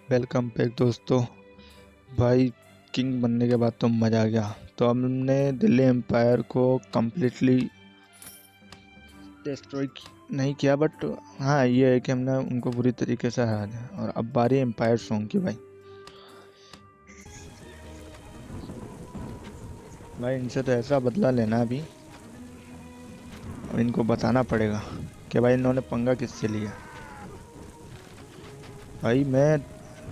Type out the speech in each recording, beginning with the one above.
Welcome back दोस्तों। भाई king बनने के बाद तो मज़ा आ गया। तो हमने दिल्ली एम्पायर को कम्प्लीटली डिस्ट्रॉय नहीं किया, बट हाँ ये है कि हमने उनको बुरी तरीके से हरा दिया। और अब बारी एम्पायर सॉन्ग की। भाई इनसे तो ऐसा बदला लेना अभी, और इनको बताना पड़ेगा कि भाई इन्होंने पंगा किससे लिया। भाई मैं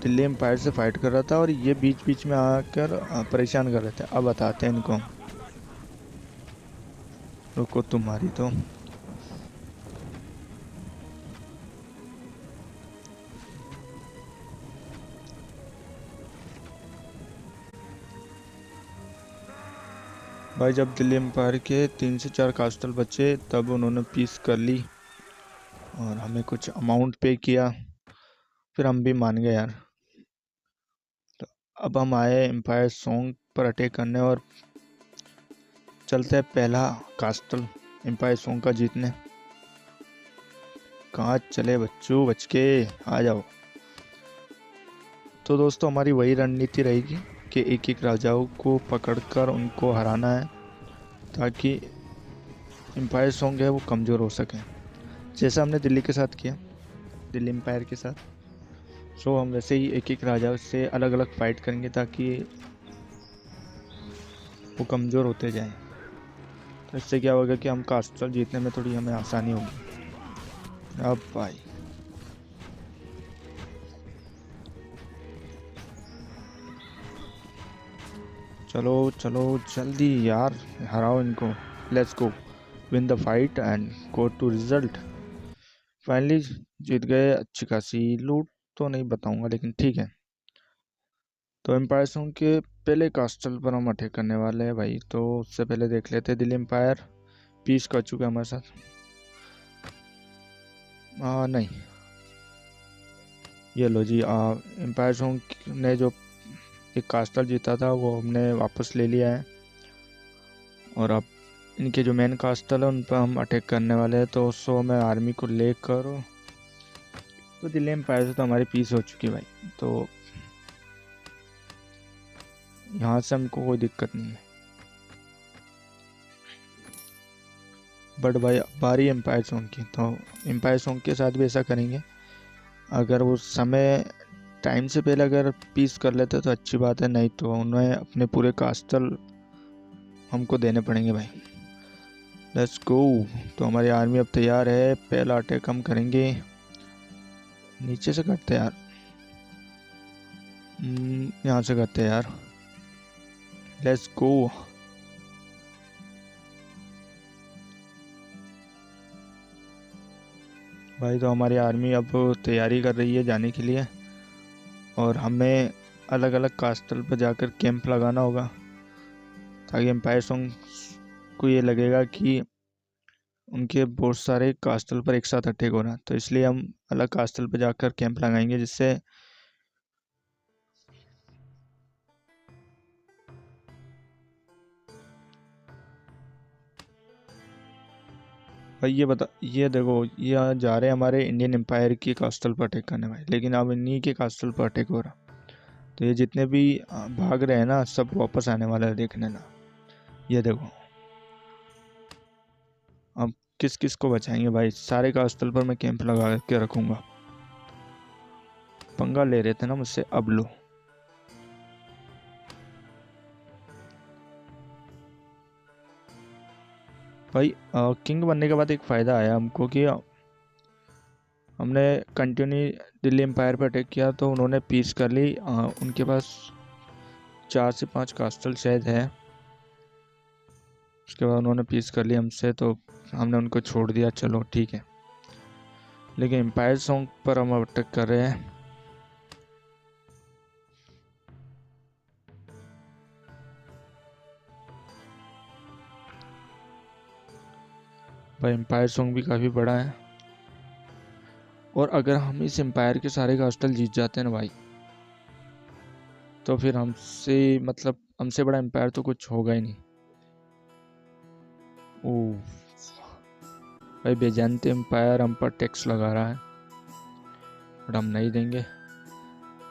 दिल्ली एम्पायर से फाइट कर रहा था और ये बीच बीच में आकर परेशान कर रहे थे। अब बताते हैं इनको हम। रुको तुम्हारी तो। भाई जब दिल्ली एम्पायर के 3 से 4 कास्टल बचे तब उन्होंने पीस कर ली और हमें कुछ अमाउंट पे किया। फिर हम भी मान गए यार। तो अब हम आए एम्पायर सॉन्ग पर अटैक करने और चलते हैं पहला कास्टल एम्पायर सॉन्ग का जीतने। कहाँ चले बच्चों, बच के आ जाओ। तो दोस्तों हमारी वही रणनीति रहेगी कि एक एक राजाओं को पकड़कर उनको हराना है, ताकि एम्पायर सॉन्ग है वो कमज़ोर हो सके, जैसा हमने दिल्ली के साथ किया, दिल्ली एम्पायर के साथ। सो हम वैसे ही एक एक राजा से अलग अलग फाइट करेंगे ताकि वो कमज़ोर होते जाएं। तो इससे क्या होगा कि हम कास्टल जीतने में थोड़ी हमें आसानी होगी। अब भाई चलो चलो जल्दी यार, हराओ इनको। Let's go win the fight and go to result. Finally जीत गए। अच्छी खासी लूट तो नहीं बताऊंगा, लेकिन ठीक है। तो एम्पायर सॉन्ग के पहले कास्टल पर हम अटैक करने वाले हैं भाई। तो उससे पहले देख लेते हैं दिल्ली एम्पायर पीस कर चुका है हमारे साथ। नहीं, ये लो जी। एम्पायर सॉन्ग ने जो एक कास्टल जीता था वो हमने वापस ले लिया है, और अब इनके जो मेन कास्टल है उन पर हम अटैक करने वाले हैं। तो सो मैं आर्मी को लेकर, तो दिल्ली एम्पायर से तो हमारी पीस हो चुकी है भाई। तो यहाँ से हमको कोई दिक्कत नहीं है। बट भाई बारी एम्पायर सॉन्ग की, तो एम्पायर सॉन्ग के साथ भी ऐसा करेंगे। अगर वो समय टाइम से पहले अगर पीस कर लेते तो अच्छी बात है, नहीं तो उन्हें अपने पूरे कास्टल हमको देने पड़ेंगे भाई। Let's go. तो हमारी आर्मी अब तैयार है। पहला अटैक हम करेंगे नीचे से करते हैं यार। यहाँ से करते हैं यार। Let's go. भाई तो हमारी आर्मी अब तैयारी कर रही है जाने के लिए, और हमें अलग अलग कास्टल पर जाकर कैंप लगाना होगा, ताकि एम्पायर सॉन्ग को ये लगेगा कि उनके बहुत सारे कास्टल पर एक साथ अटैक हो रहा है। तो इसलिए हम अलग कास्टल पर जाकर कैंप लगाएंगे, जिससे भाई ये देखो, ये जा रहे हैं हमारे इंडियन एम्पायर की कास्टल पर अटैक करने भाई, लेकिन अब इन्हीं के कास्टल पर अटैक हो रहा। तो ये जितने भी भाग रहे हैं ना, सब वापस आने वाला है, देखने ना। ये देखो अब किस किस को बचाएंगे भाई। सारे कास्टल पर मैं कैंप लगा के रखूंगा। पंगा ले रहे थे ना मुझसे, अब लो। भाई किंग बनने के बाद एक फ़ायदा आया हमको कि हमने कंटिन्यू दिल्ली एम्पायर पर अटैक किया, तो उन्होंने पीस कर ली। उनके पास 4 से 5 कास्टल शायद है। उसके बाद उन्होंने पीस कर ली हमसे, तो हमने उनको छोड़ दिया। चलो ठीक है, लेकिन एम्पायर सॉन्ग पर हम अटैक कर रहे हैं। भाई एम्पायर सॉन्ग भी काफ़ी बड़ा है, और अगर हम इस एम्पायर के सारे कास्टल जीत जाते हैं ना भाई, तो फिर हमसे मतलब हमसे बड़ा एम्पायर तो कुछ होगा ही नहीं। ओह भाई, बेजानते एम्पायर हम पर टैक्स लगा रहा है, बट हम नहीं देंगे।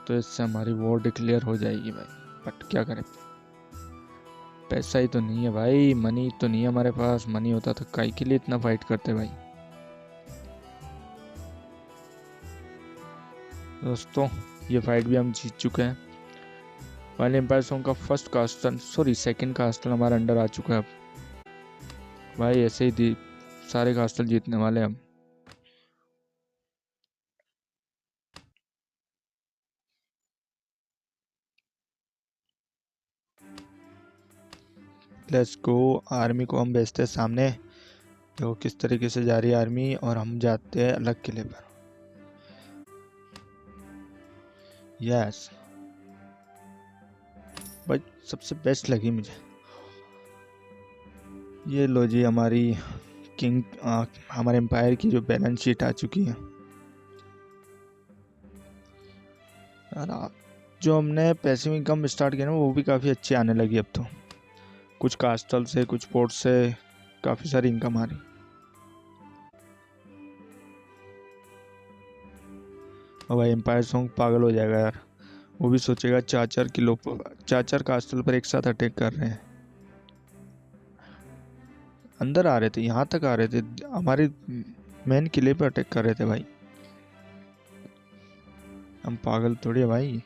तो इससे हमारी वॉर डिक्लेयर हो जाएगी भाई, बट क्या करें, पैसा ही तो नहीं है भाई, मनी तो नहीं है हमारे पास। मनी होता तो काहे के लिए इतना फाइट करते भाई। दोस्तों ये फाइट भी हम जीत चुके हैं। वाइल्ड एम्पायर सॉन्ग का फर्स्ट कास्टल, सॉरी सेकंड कास्टल हमारे अंडर आ चुका है अब। भाई ऐसे ही सारे कास्टल जीतने वाले हम। Let's go. आर्मी को हम भेजते हैं सामने, देखो किस तरीके से जा रही है आर्मी, और हम जाते हैं अलग किले पर। यस भाई, सबसे बेस्ट लगी मुझे। ये लो जी हमारी किंग हमारे एम्पायर की जो बैलेंस शीट आ चुकी है। और जो हमने पैसिव इनकम स्टार्ट किया ना वो भी काफ़ी अच्छी आने लगी अब तो। कुछ कास्टल से, कुछ पोर्ट से काफ़ी सारी इनकम आ रही। और भाई एम्पायर सॉन्ग पागल हो जाएगा यार, वो भी सोचेगा चार चार कास्टल पर एक साथ अटैक कर रहे हैं। अंदर आ रहे थे, यहाँ तक आ रहे थे, हमारे मेन किले पर अटैक कर रहे थे भाई। हम पागल थोड़ी है भाई।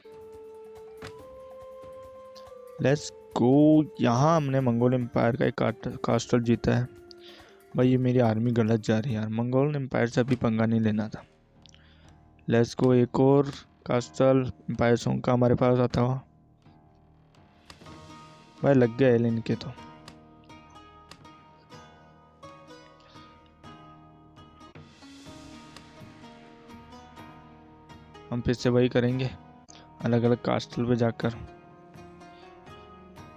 Let's go. यहाँ हमने मंगोल एम्पायर का एक कास्टल जीता है। भाई ये मेरी आर्मी गलत जा रही है यार, मंगोल एम्पायर से अभी पंगा नहीं लेना था। लेट्स गो, एक और कास्टल एम्पायर सॉन्ग का हमारे पास आता हुआ। भाई लग गया एल इनके तो। हम फिर से वही करेंगे, अलग अलग कास्टल पे जाकर।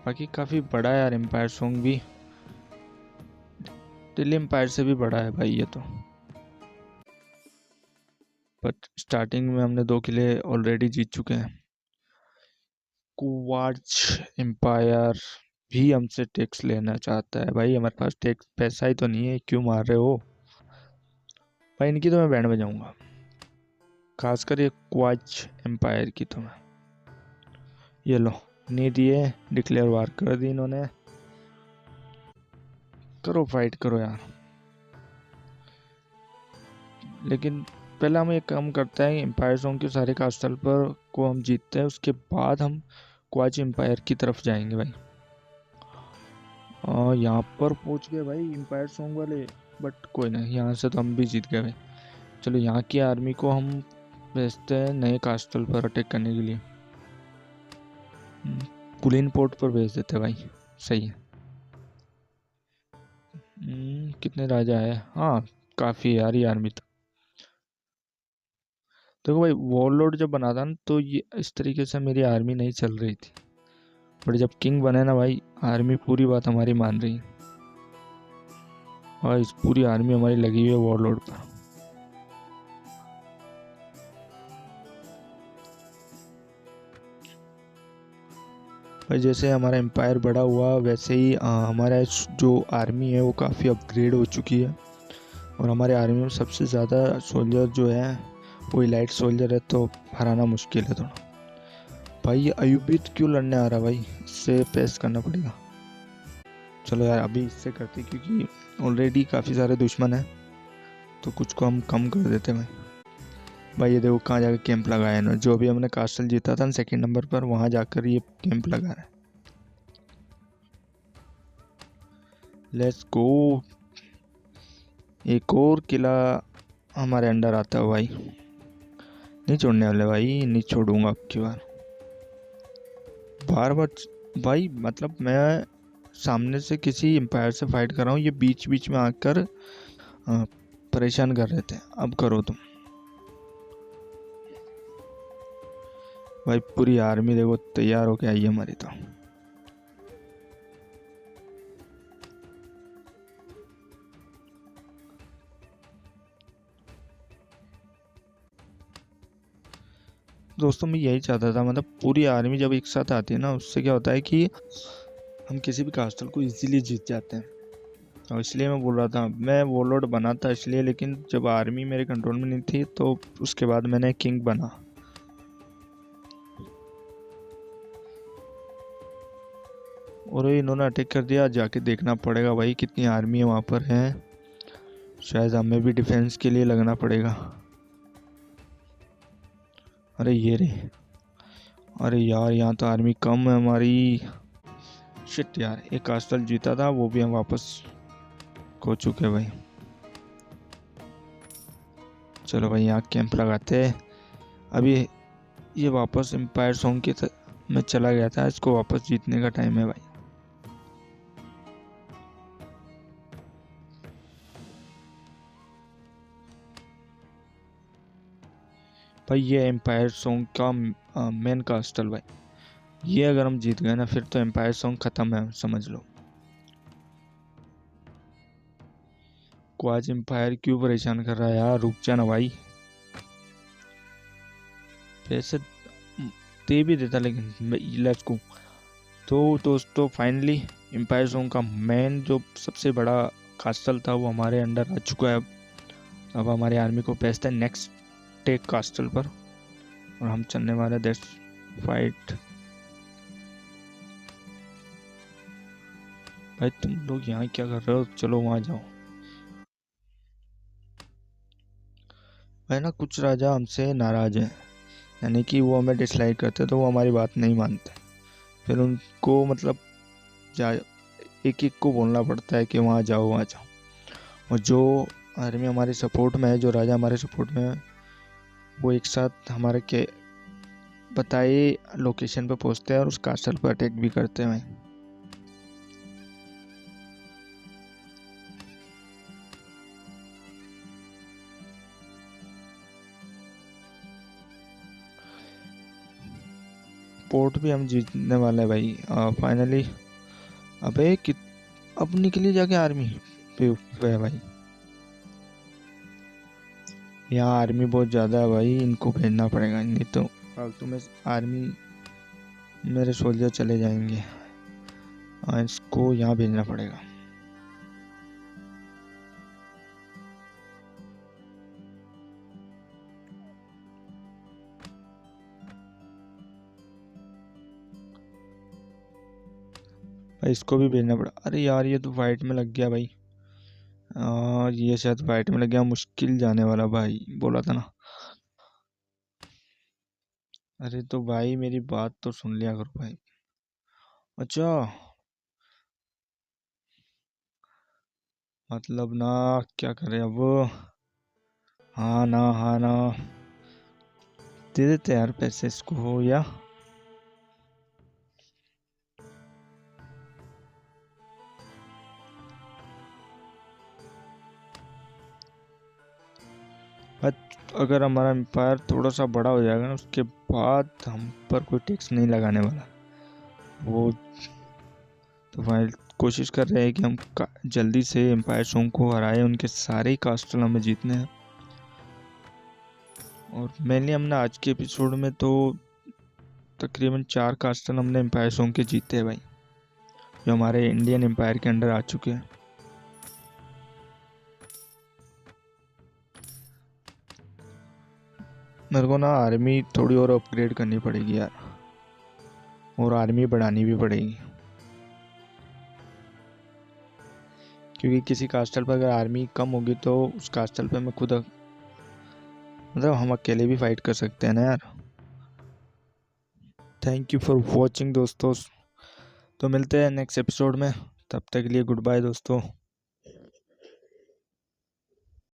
बाकी काफ़ी बड़ा है यार एम्पायर सॉन्ग भी, दिल्ली एम्पायर से भी बड़ा है भाई ये तो। बट स्टार्टिंग में हमने 2 किले ऑलरेडी जीत चुके हैं। कुवार्च एम्पायर भी हमसे टैक्स लेना चाहता है भाई, हमारे पास टैक्स पैसा ही तो नहीं है, क्यों मार रहे हो भाई। इनकी तो मैं बैंड बजाऊंगा, खासकर ये क्वाच एम्पायर की तो मैं। ये लो, नहीं दिए, डिक्लेयर वार कर दी इन्होंने। करो फाइट करो यार। लेकिन पहले हम एक काम करते हैं, एम्पायर जोन के सारे कास्टल पर को हम जीतते हैं, उसके बाद हम क्वाच एम्पायर की तरफ जाएंगे भाई। यहाँ पर पहुँच गए भाई एम्पायर सॉन्ग वाले, बट कोई नहीं, यहाँ से तो हम भी जीत गए भाई। चलो यहाँ की आर्मी को हम भेजते हैं नए कास्टल पर अटैक करने के लिए। पुलिन पोर्ट पर भेज देते हैं भाई, सही है। कितने राजा है, हाँ काफ़ी है यार ये आर्मी तो। देखो भाई वॉरलॉर्ड जब बना था ना तो ये इस तरीके से मेरी आर्मी नहीं चल रही थी, बट जब किंग बने ना भाई, आर्मी पूरी बात हमारी मान रही है, और इस पूरी आर्मी हमारी लगी हुई है वॉरलॉर्ड पर। भाई जैसे हमारा एम्पायर बड़ा हुआ वैसे ही हमारा जो आर्मी है वो काफ़ी अपग्रेड हो चुकी है, और हमारे आर्मी में सबसे ज़्यादा सोल्जर जो है वो इलाइट सोल्जर है, तो हराना मुश्किल है थोड़ा। भाई ये अयुबित क्यों लड़ने आ रहा भाई, इससे पेश करना पड़ेगा। चलो यार अभी इससे करते, क्योंकि ऑलरेडी काफ़ी सारे दुश्मन हैं, तो कुछ को हम कम कर देते भाई। भाई ये देखो कहाँ जाकर कैंप लगाया इन्होंने, जो भी हमने कास्टल जीता था सेकंड नंबर पर, वहाँ जाकर ये कैंप लगा रहा है। Let's go. एक और किला हमारे अंडर आता है भाई, नहीं छोड़ने वाले भाई, नहीं छोड़ूंगा अब की बार। बार बार भाई, मतलब मैं सामने से किसी एम्पायर से फाइट कर रहा हूँ, ये बीच बीच में आकर परेशान कर रहे थे। अब करो तुम भाई, पूरी आर्मी देखो तैयार होके आई है हमारी तो। दोस्तों मैं यही चाहता था, मतलब पूरी आर्मी जब एक साथ आती है ना, उससे क्या होता है कि हम किसी भी कास्टल को इजीली जीत जाते हैं। और इसलिए मैं बोल रहा था, मैं वॉरलॉर्ड बना था इसलिए, लेकिन जब आर्मी मेरे कंट्रोल में नहीं थी तो उसके बाद मैंने किंग बना। और इन्होंने अटैक कर दिया। जाके देखना पड़ेगा भाई कितनी आर्मी है वहाँ पर है। शायद हमें भी डिफेंस के लिए लगना पड़ेगा। अरे ये रे, अरे यार यहाँ तो आर्मी कम है हमारी। शिट यार, एक कास्टल जीता था वो भी हम वापस खो चुके भाई। चलो भाई यहाँ कैंप लगाते हैं। अभी ये वापस एम्पायर सॉन्ग के में चला गया था, इसको वापस जीतने का टाइम है भाई। भाई ये एम्पायर सॉन्ग का मेन कास्टल भाई, ये अगर हम जीत गए ना फिर तो एम्पायर सॉन्ग खत्म है समझ लो। क्वाज एम्पायर क्यों परेशान कर रहा है यार, रुक जा ना भाई। पैसे दे भी देता लेकिन लेट्स गो। तो दोस्तों फाइनली एम्पायर जोन का मेन जो सबसे बड़ा कास्टल था वो हमारे अंडर आ चुका है। अब हमारी आर्मी को भेजते हैं नेक्स्ट टेक कास्टल पर और हम चलने वाले दैट्स फाइट। भाई तुम लोग यहाँ क्या कर रहे हो, चलो वहाँ जाओ। भाई ना कुछ राजा हमसे नाराज हैं, यानी कि वो हमें डिसलाइक करते तो वो हमारी बात नहीं मानते। फिर उनको मतलब जा एक एक को बोलना पड़ता है कि वहाँ जाओ वहाँ जाओ। और जो आर्मी हमारे सपोर्ट में है, जो राजा हमारे सपोर्ट में है, वो एक साथ हमारे के बताए लोकेशन पे पहुँचते हैं और उस कास्टल पर अटैक भी करते हैं भाई। पोर्ट भी हम जीतने वाले हैं भाई फाइनली। अबे कि अब निकली जाके आर्मी पे है भाई। यहाँ आर्मी बहुत ज़्यादा है भाई, इनको भेजना पड़ेगा, नहीं तो फालतू में आर्मी मेरे सोल्जर चले जाएंगे। इसको यहाँ भेजना पड़ेगा। भाई इसको भी भेजना पड़ा। अरे यार ये तो वाइट में लग गया भाई। ये शायद वाइट में लग गया, मुश्किल जाने वाला भाई, बोला था ना। अरे तो भाई मेरी बात तो सुन लिया करो भाई। अच्छा, मतलब ना क्या करें अब। हाँ ना, हाँ ना, दे देते यार पैसे इसको हो या। बट अगर हमारा एम्पायर थोड़ा सा बड़ा हो जाएगा ना उसके बाद हम पर कोई टैक्स नहीं लगाने वाला वो। तो भाई कोशिश कर रहे हैं कि हम जल्दी से एम्पायर सॉन्ग को हराए, उनके सारे कास्टल हमें जीतने हैं। और मेनली हमने आज के एपिसोड में तो तकरीबन 4 कास्टल हमने एम्पायर सॉन्ग के जीते हैं भाई, जो हमारे इंडियन एम्पायर के अंडर आ चुके हैं। मेरे को ना आर्मी थोड़ी और अपग्रेड करनी पड़ेगी यार, और आर्मी बढ़ानी भी पड़ेगी, क्योंकि किसी कास्टल पर अगर आर्मी कम होगी तो उस कास्टल पे मैं खुद मतलब हम अकेले भी फाइट कर सकते हैं ना यार। थैंक यू फॉर वॉचिंग दोस्तों। तो मिलते हैं नेक्स्ट एपिसोड में, तब तक के लिए गुड बाय दोस्तों।